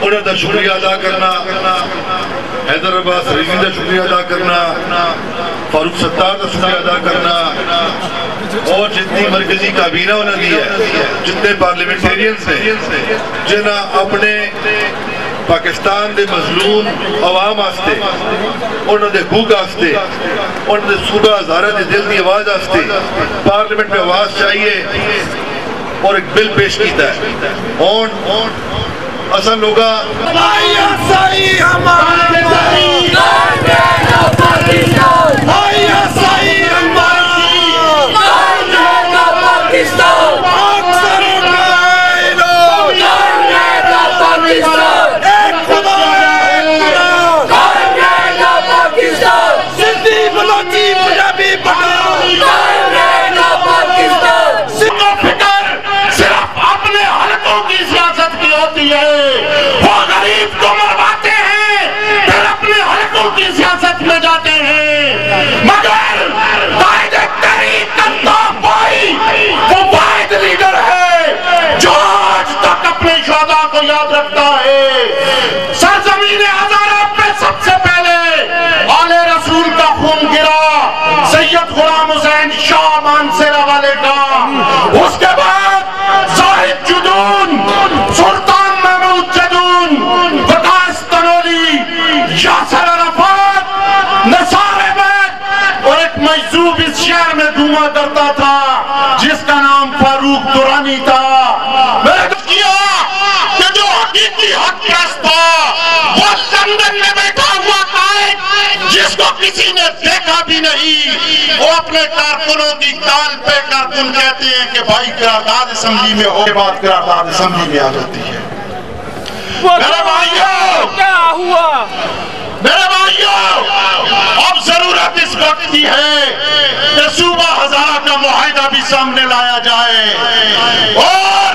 उन्होंने शुक्रिया अदा करना, हैदराबाद शरीफ का शुक्रिया अदा करना, फारूक सत्तार का शुक्रिया अदा करना और जितनी मरकजी काबीना उन्होंने दी है, जितने पार्लियामेंटेरियंस ने जिन्हें अपने पाकिस्तान के मजलूम अवाम वास्ते उन्होंने हकूक वास्ते उन्होंने सूबा हज़ारा के दिल की आवाज़ वास्ते पार्लियामेंट में आवाज़ चाहिए और एक बिल पेश किया है। असल लोग याद रखता है। सरजमीन हज़ारा पे सबसे पहले आले रसूल का खून गिरा, सैयद गुलाम हुसैन शाह मानसेरा वाले का, उसके बाद जाहिद जुदून, सुल्तान महमूद जदून, वकास तनोली, यासर अरफात, नसार अहमद और एक मजजूब इस शहर में घूमा करता था जिसका नाम फारूक दुरानी था। में बैठा हुआ कायद जिसको किसी ने देखा भी नहीं, वो अपने कारकुनों की कान पे कारकुन कहते हैं कि भाई करारदाद असेंबली में हो, के बाद करारदाद असेंबली में आ जाती है। मेरे भाइयों क्या हुआ? मेरे भाइयों अब जरूरत इस वक्त की है कि सूबा हज़ारा का मुआहिदा भी सामने लाया जाए और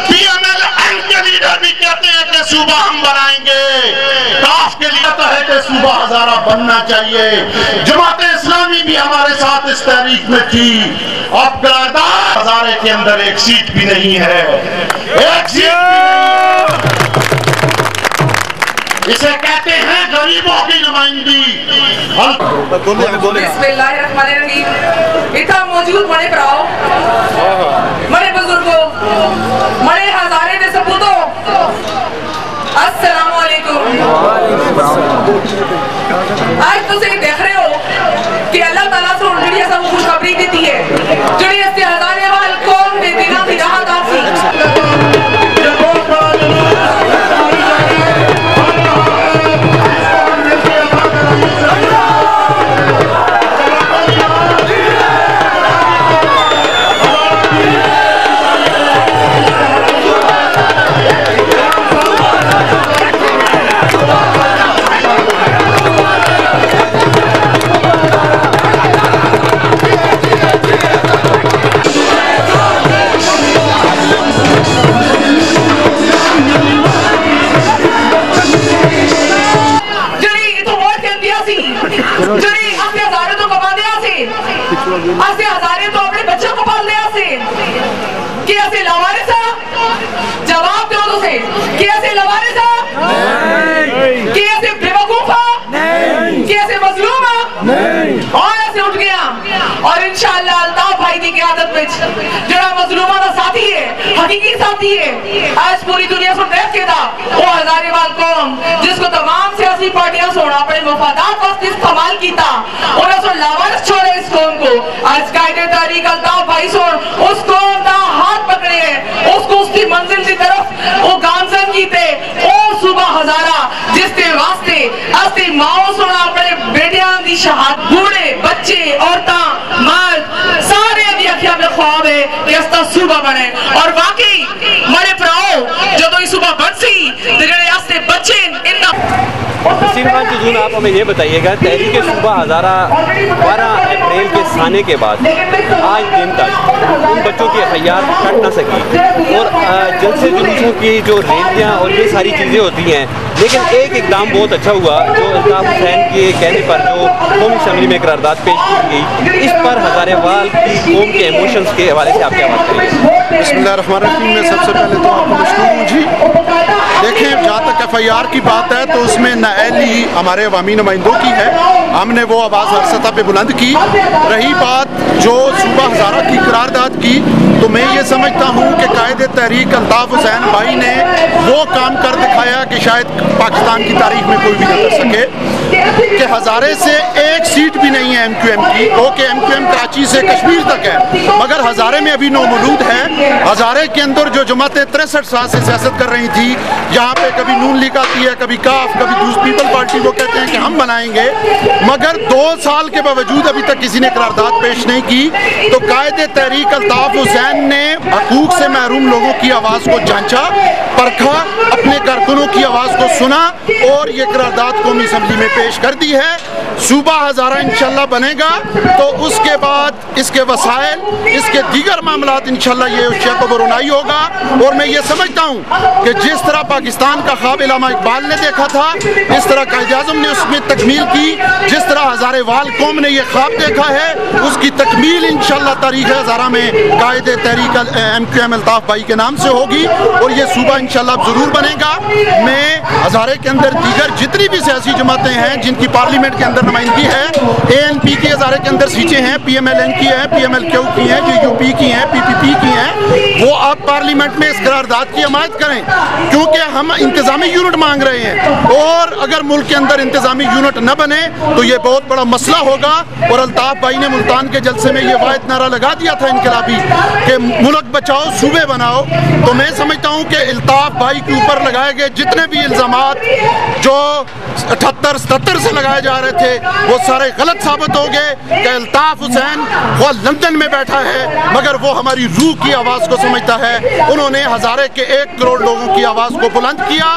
PMLN के लीडर भी कहते हैं कि सूबा हम बनाएंगे, काफ के लिए तो है कि सूबा हज़ारा बनना चाहिए। जमात इस्लामी भी हमारे साथ इस तहरीक में थी। अब करारदाद हज़ारे के अंदर एक सीट भी नहीं है, एक सीट इसे कहते हैं गरीबों की नुमाइंदगी। बिस्मिल्लाहिर्रहमानिर्रहीम। इतना मौजूद बड़े भराओ, बड़े बुजुर्गों, बड़े हज़ारे दे सपूतों, अस्सलाम वालेकुम। आज तुम देख रहे हो कि अल्लाह ताला से उन्होंने ऐसा खुशखबरी दी है जिन्हें इससे हज़ारे वाल कौम ने दिना की राहत आती। असे हज़ारे तो अपने बच्चों को पाल दिया से कि असे लवारिसा जवाब दो तो से कि असे लवारिसा कि असे बेवकूफा कि असे मजलूमा और ऐसे उठ गया और इंशाअल्लाह अल्ताफ भाई की क़यादत में जरा मजलूमा का साथी है, हकीकी साथी है, आज पूरी दुनिया को देख के था वो हजारीवाल कौम जिसको तमाम सियासी पार्टियां सोना अपने वफादार वक्त इस्तेमाल किया और उसको लावारिस छोड़े इस कौम को आज कायदे तारीख अल्ताफ भाई सोन उस कौम का हाथ पकड़े है उसको उसकी मंजिल की तरफ वो गामजन कीते ओ सुबह हजारा जिसके वास्ते अस्ती माओ सोना अपने बेटियां दी शहादत बूढ़े बच्चे औरतां मर्द सारे दी अखियां में ख्वाब है कि अस्ता सुबह बने और वाकई मेरे भराओ जो तो सुबह बनसी तो जेड़े अस्ते बच्चे इन्ना तस्लीम खान चजून, आप हमें ये बताइएगा तहरीक सुबह हज़ारा 12 अप्रैल के साने के बाद आज दिन तक उन बच्चों की खैयात कट ना सकी और जलसे जुलूसों की जो रैलियाँ और ये सारी चीज़ें होती हैं, लेकिन एक इकदाम बहुत अच्छा हुआ जो अल्ताफ हुसैन के कहने पर जो कौमी असम्बली में करारदाद पेश की गई, इस पर हज़ारेवाल की कौम के इमोशंस के हवाले से आप क्या बात करेंगे? बिस्मिल्लाहिर्रहमानिर्रहीम में सबसे पहले तो आपको मशकूर हूँ जी। देखें, जहाँ तक FIR की बात है तो उसमें नाअहली हमारे अवामी नुमाइंदों की है, हमने वो आवाज़ हर सतह पे बुलंद की। रही बात जो सूबा हज़ारा की करारदाद की, तो मैं ये समझता हूँ कि कायदे तहरीक अल्ताफ हुसैन भाई ने वो काम कर दिखाया कि शायद पाकिस्तान की तारीख में कोई भी न कर सके कि हज़ारे से एक सीट भी नहीं है MQM की। ओके, MQM कराची से कश्मीर तक है, मगर हज़ारे में अभी नौमौजूद है। हज़ारे के अंदर जो जमातें 63 साल से सियासत कर रही थी, यहाँ पे कभी नून लीग आती है, कभी काफ, कभी दूसरी पीपल पार्टी, वो कहते हैं कि हम बनाएंगे, मगर 2 साल के बावजूद अभी तक किसी ने करारदाद पेश नहीं की। तो कायदे तहरीक अल्ताफ हुसैन ने हकूक से महरूम लोगों की आवाज़ को जांचा, परखा, अपने कारकुनों की आवाज़ को सुना और ये करारदाद कौमी असम्बली में पेश कर दी है। सूबा हज़ारा इंशाल्लाह बनेगा तो उसके बाद इसके वसाइल, इसके दीगर मामलात इंशाल्लाह ये उशिया को बरुनाई होगा। और मैं ये समझता हूँ कि जिस तरह पाकिस्तान का ख्वाब इलामा इकबाल ने देखा था, इस तरह कायद-ए-आज़म ने उसमें तकमील की, जिस तरह हज़ारेवाल कौम ने ये ख्वाब देखा है, उसकी तकमील इंशाल्लाह तारीख़ हज़ारा में कायदे तहरीक MQM अल्ताफ भाई के नाम से होगी और ये सूबा इंशाल्लाह ज़रूर बनेगा। मैं हज़ारे के अंदर दीगर जितनी भी सियासी जमातें हैं जिनकी पार्लियामेंट के अंदर नुमाइंदगी है, ANP की हज़ारे के अंदर सीटें हैं, PMLN की है, PMLQ की हैं, UUP की हैं, PPP की हैं, वो आप पार्लियामेंट में इस करारदाद की हमायत करें, क्योंकि हम इंतजामी यूनिट मांग रहे हैं और अगर मुल्क के अंदर इंतजामी यूनिट न बने तो ये बहुत बड़ा मसला होगा। और अल्ताफ भाई ने मुल्तान के जलसे में ये वाहिद नारा लगा दिया था इनकलाबी कि मुल्क बचाओ सूबे बनाओ। तो मैं समझता हूँ कि अल्ताफ भाई के ऊपर लगाए गए जितने भी इल्ज़ामात जो 78-77 से लगाए जा रहे थे वो सारे गलत साबित हो गए कि अल्ताफ हुसैन वो लंदन में बैठा है मगर वो हमारी रूह की आवाज़ को समझता है। उन्होंने हज़ारे के 1 करोड़ लोगों की आवाज़ को बुलंद किया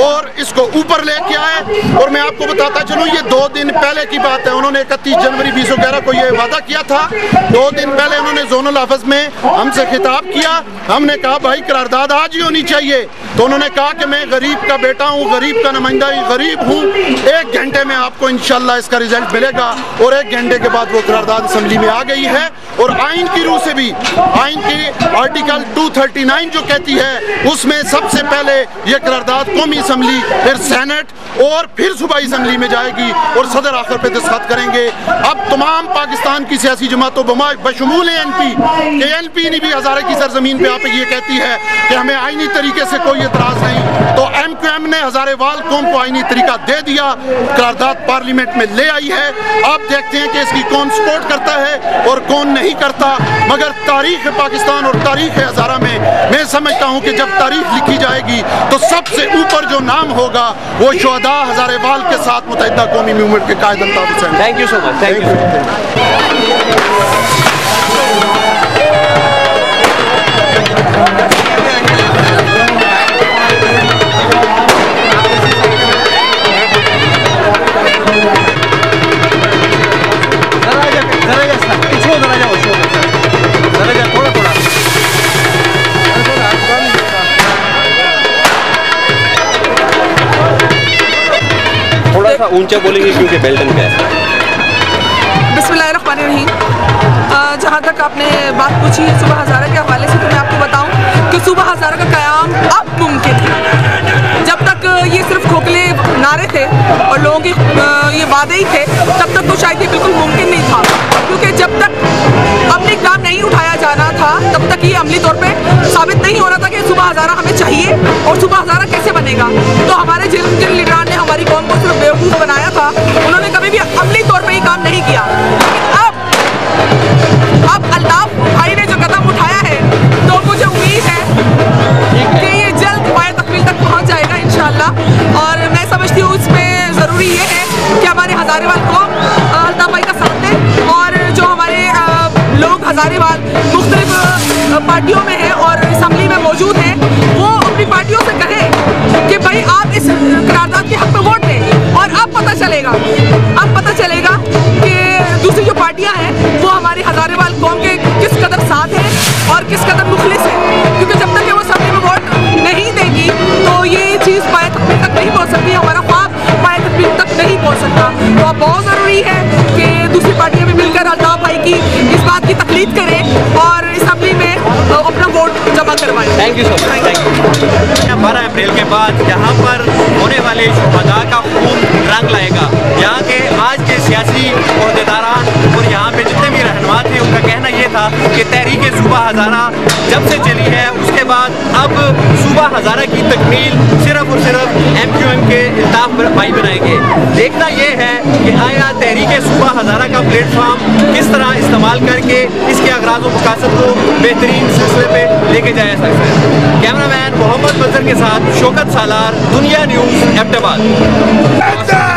और इसको ऊपर लेके आए। और मैं आपको बताता चलूँ, ये 2 दिन पहले की बात है, उन्होंने 31 जनवरी 2011 को ये वादा किया था। 2 दिन पहले उन्होंने जोनल ऑफिस में हमसे खिताब किया, हमने कहा भाई करारदाद आज ही होनी चाहिए, तो उन्होंने कहा कि मैं गरीब का बेटा हूँ, गरीब का नुमाइंदा गरीब हूँ, 1 घंटे में आपको इंशाल्लाह इसका रिजल्ट मिलेगा। और 1 घंटे के बाद वो करारदाद असम्बली में आ गई है। और आइन की रूह से भी, आइन की आर्टिकल 239 जो कहती है उसमें सबसे पहले ये करारदाद कौमी असम्बली, फिर सेनेट और फिर सूबाई असम्बली में जाएगी और सदर आखिर पे दस्तखत करेंगे। अब तमाम पाकिस्तान की सियासी जमातों बशमूल ANP ने भी हज़ारे की सरजमीन पे आप ये कहती है कि हमें आइनी तरीके से कोई एतराज़ नहीं, तो MQM ने हज़ारेवाल कौम को आइनी तरीका दे दिया, करारदाद पार्लियामेंट में ले आई है। आप देखते हैं कि इसकी कौन सपोर्ट करता है और कौन नहीं करता, मगर तारीख़ पाकिस्तान और तारीख़ हज़ारा में मैं समझता हूँ कि जब तारीख़ लिखी जाएगी तो सबसे ऊपर जो नाम होगा वो शुहदा हज़ारेवाल के साथ मुत्तहिदा कौमी मूवमेंट के Quaid Altaf Hussain. Thank you so much. Thank you. थोड़ा सा ऊंचा बोलेंगे क्योंकि बेल्टन का है। बिस्मिल्लाहिर्रहमानिर्रहीम। जहाँ तक आपने बात पूछी है सूबा हज़ारा के हवाले से, तो मैं आपको बताऊं कि सूबा हज़ारा का क़याम अब मुमकिन है। जब तक ये सिर्फ खोखले नारे थे और लोग लोगों के ये वादे ही थे, तब तक तो शायद ये बिल्कुल मुमकिन नहीं था, क्योंकि जब तक अमली काम नहीं उठाया जाना था तब तक ये अमली तौर पे साबित नहीं हो रहा था कि सूबा हज़ारा हमें चाहिए और सूबा हज़ारा कैसे बनेगा। तो हमारे जिन लीडरान ने हमारी कौम को सिर्फ बेवकूफ़ बनाया था, उन्होंने कभी भी अमली तौर पे ही काम नहीं किया। अब अल्ताफ भाई ने जो कदम उठाया है, तो मुझे उम्मीद है कि ये जल्द पाए तकमील तक पहुंच जाएगा इंशाअल्लाह। और मैं समझती हूँ इसमें ज़रूरी ये है कि हमारे हज़ारेवाल कौम अल्ताफ भाई का साथ दें, और जो हमारे लोग हज़ारेवाल मुख्तलिफ पार्टियों में हैं और असम्बली में मौजूद हैं, वो अपनी पार्टियों से कहें कि भाई आप इस करारदाद के हक में वोट दें। और अब पता चलेगा कि दूसरी जो पार्टियां हैं वो हमारे हज़ारेवाल कौम के किस कदर साथ हैं और किस कदर मुखलिस हैं, क्योंकि जब तक वो असम्बली में वोट नहीं देगी तो ये चीज़ पाए तकमील तक नहीं पहुँच सकती, हमारा ख्वाब पाए तकमील तक नहीं पहुँच सकता। तो अब बहुत ज़रूरी है कि दूसरी पार्टियां भी मिलकर अल्ताफ भाई की इस बात की तकलीद करें और असम्बली में अपना वोट जमा करवाएं। Thank you so much. Thank you. 12 अप्रैल के बाद यहाँ पर होने वाले शुहदा का खून रंग लाएगा। यहाँ के आज के सियासी अहदेदारान और यहाँ पे जितने भी रहनुमा थे, उनका कहना ये था कि तहरीक सूबा हज़ारा जब से चली है उसके बाद अब सूबा हज़ारा की तकमील सिर्फ और सिर्फ MQM के अल्ताफ भाई बनाएंगे। देखना ये है कि आया तहरीक सूबा हज़ारा का प्लेटफॉर्म किस तरह इस्तेमाल करके इसके अगराज़ व मकासद को बेहतरीन सिलसिले पे लेके जाया सकता है। कैमरामैन मोहम्मद मंजर के साथ शौकत सालार, दुनिया न्यूज़, एबटाबाद।